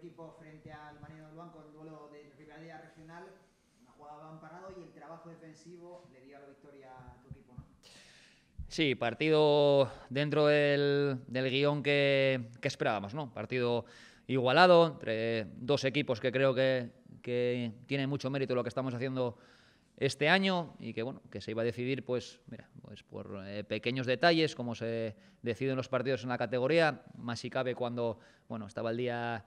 equipo frente al Marino del Banco en duelo de rivalidad regional. Una jugada de balón parado y el trabajo defensivo le dio la victoria a tu equipo, ¿no? Sí, partido dentro del guión que esperábamos, ¿no? Partido igualado entre dos equipos que creo que tienen mucho mérito lo que estamos haciendo este año y que, bueno, que se iba a decidir, pues, mira, pues por pequeños detalles, como se deciden los partidos en la categoría, más si cabe cuando, bueno, estaba el día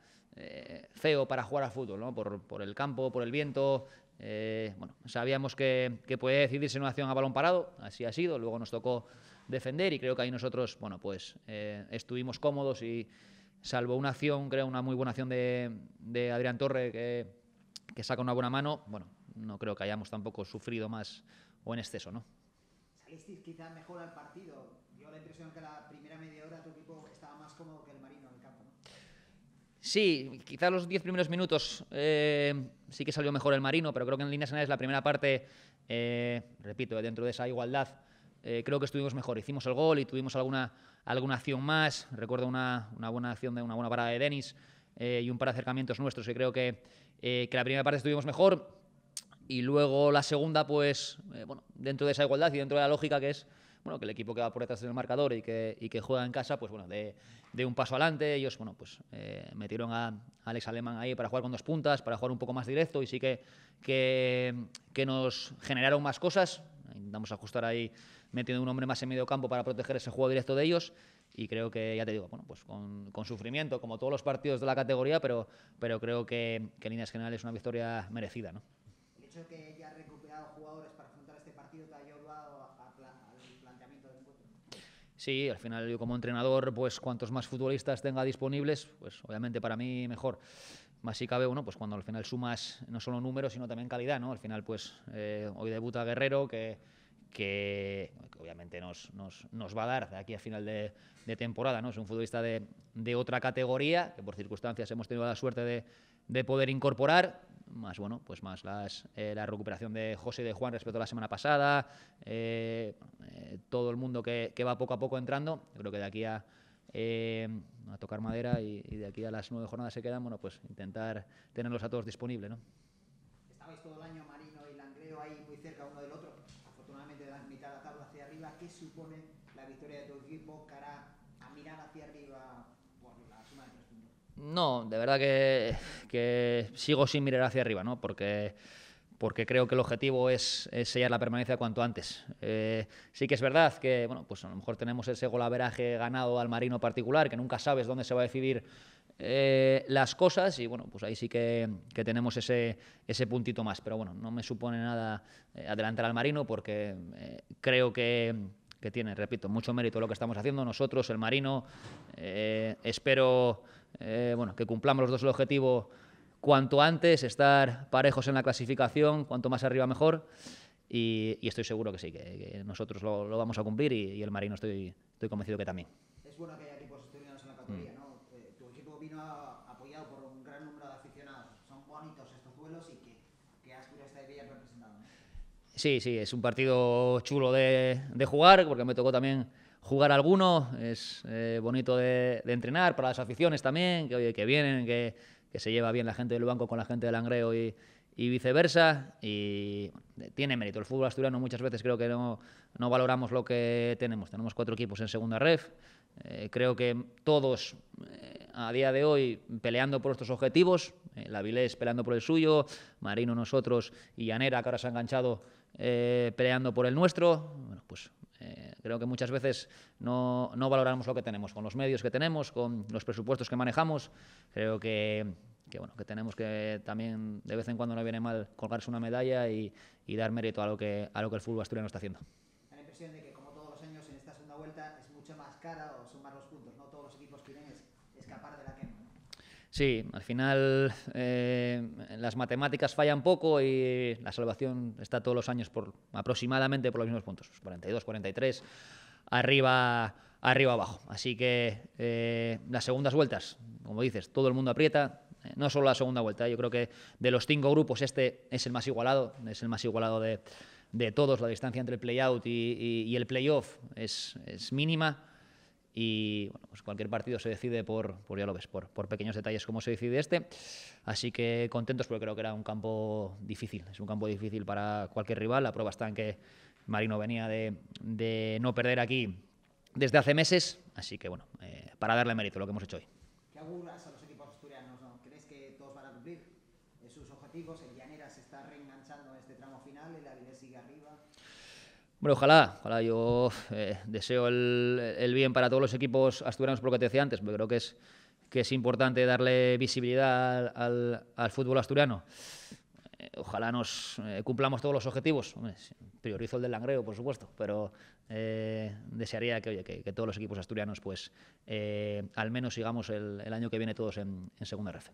feo para jugar al fútbol, ¿no? Por el campo, por el viento. Bueno, sabíamos que podía decidirse en una acción a balón parado, así ha sido, luego nos tocó defender y creo que ahí nosotros, bueno, pues estuvimos cómodos y salvo una acción, creo una muy buena acción de Adrián Torre que saca una buena mano, bueno, no creo que hayamos tampoco sufrido más o en exceso, ¿no? Salisteis quizá mejor al partido. Dio la impresión que la primera media hora tu equipo estaba más cómodo que el Marino en el campo, ¿no? Sí, quizás los 10 primeros minutos sí que salió mejor el Marino, pero creo que en líneas generales la primera parte, repito, dentro de esa igualdad, creo que estuvimos mejor. Hicimos el gol y tuvimos alguna acción más. Recuerdo una buena acción de una buena parada de Denis y un par de acercamientos nuestros que creo que la primera parte estuvimos mejor. Y luego la segunda, pues, bueno, dentro de esa igualdad y dentro de la lógica que es, bueno, que el equipo que va por detrás del marcador y que juega en casa, pues bueno, de un paso adelante, ellos, bueno, pues metieron a Alex Alemán ahí para jugar con dos puntas, para jugar un poco más directo y sí que nos generaron más cosas. Intentamos ajustar ahí metiendo un hombre más en medio campo para proteger ese juego directo de ellos y creo que, ya te digo, bueno, pues con sufrimiento, como todos los partidos de la categoría, pero creo que en líneas generales es una victoria merecida, ¿no? Que ya has recuperado jugadores para afrontar este partido te ha ayudado al planteamiento del encuentro. Sí, al final yo como entrenador, pues cuantos más futbolistas tenga disponibles, pues obviamente para mí mejor. Más si cabe uno, pues cuando al final sumas no solo números, sino también calidad, ¿no? Al final, pues hoy debuta Guerrero, que obviamente nos va a dar de aquí a final de temporada, ¿no? Es un futbolista de otra categoría, que por circunstancias hemos tenido la suerte de poder incorporar, más bueno, pues más la recuperación de José y de Juan respecto a la semana pasada, todo el mundo que va poco a poco entrando. Yo creo que de aquí a tocar madera y de aquí a las 9 jornadas se quedan, bueno, pues intentar tenerlos a todos disponibles, ¿no? Estabais todo el año Marino y Langreo ahí muy cerca uno del otro, afortunadamente de la mitad de la tabla hacia arriba. ¿Qué supone la victoria de tu equipo cara a mirar hacia arriba por la suma de 3 puntos? No, de verdad que sigo sin mirar hacia arriba, ¿no? Porque creo que el objetivo es sellar la permanencia cuanto antes. Sí que es verdad que, bueno, pues a lo mejor tenemos ese golaveraje ganado al Marino particular, que nunca sabes dónde se va a decidir las cosas y, bueno, pues ahí sí que tenemos ese puntito más. Pero bueno, no me supone nada adelantar al Marino porque creo que tiene, repito, mucho mérito lo que estamos haciendo nosotros, el Marino. Espero bueno, que cumplamos los dos el objetivo cuanto antes, estar parejos en la clasificación, cuanto más arriba mejor, y estoy seguro que sí, que nosotros lo vamos a cumplir y el Marino estoy convencido que también. Es bueno que haya equipos asturianos en la categoría, ¿no? Tu equipo vino apoyado por un gran número de aficionados. Son bonitos estos duelos y que Asturias está bien representado, ¿no? Sí, es un partido chulo de jugar, porque me tocó también jugar alguno, es bonito de entrenar para las aficiones también, que vienen, que se lleva bien la gente del Banco con la gente del Langreo y viceversa, y tiene mérito. El fútbol asturiano muchas veces creo que no valoramos lo que tenemos. Tenemos 4 equipos en segunda ref, creo que todos a día de hoy peleando por estos objetivos, la Avilés peleando por el suyo, Marino nosotros y Llanera, que ahora se ha enganchado, peleando por el nuestro. Bueno, pues creo que muchas veces no valoramos lo que tenemos, con los medios que tenemos, con los presupuestos que manejamos. Creo que bueno, que tenemos que también de vez en cuando no viene mal colgarse una medalla y dar mérito a lo que el fútbol asturiano está haciendo. Da la impresión de que, como todos los años en esta segunda vuelta, es mucho más cara o sumar los puntos, ¿no? Todos los equipos quieren escapar de la quema, ¿no? Sí, al final las matemáticas fallan poco y la salvación está todos los años aproximadamente por los mismos puntos, 42, 43, arriba abajo. Así que las segundas vueltas, como dices, todo el mundo aprieta, no solo la segunda vuelta, yo creo que de los 5 grupos este es el más igualado, de todos. La distancia entre el play-out y el play-off es mínima. y bueno, pues cualquier partido se decide ya lo ves, por pequeños detalles como se decide este. Así que contentos porque creo que era un campo difícil, es un campo difícil para cualquier rival. La prueba está en que Marino venía de no perder aquí desde hace meses, así que bueno, para darle mérito a lo que hemos hecho hoy. ¿Qué auguras a los equipos asturianos? ¿No? ¿Crees que todos van a cumplir sus objetivos? El Llanera se está reenganchando en este tramo final, el Avilés sigue arriba. Bueno, ojalá. Yo deseo el bien para todos los equipos asturianos, por lo que te decía antes, porque creo que es importante darle visibilidad al fútbol asturiano. Ojalá nos cumplamos todos los objetivos. Hombre, priorizo el del Langreo, por supuesto, pero desearía que todos los equipos asturianos pues al menos sigamos el año que viene todos en segunda ref.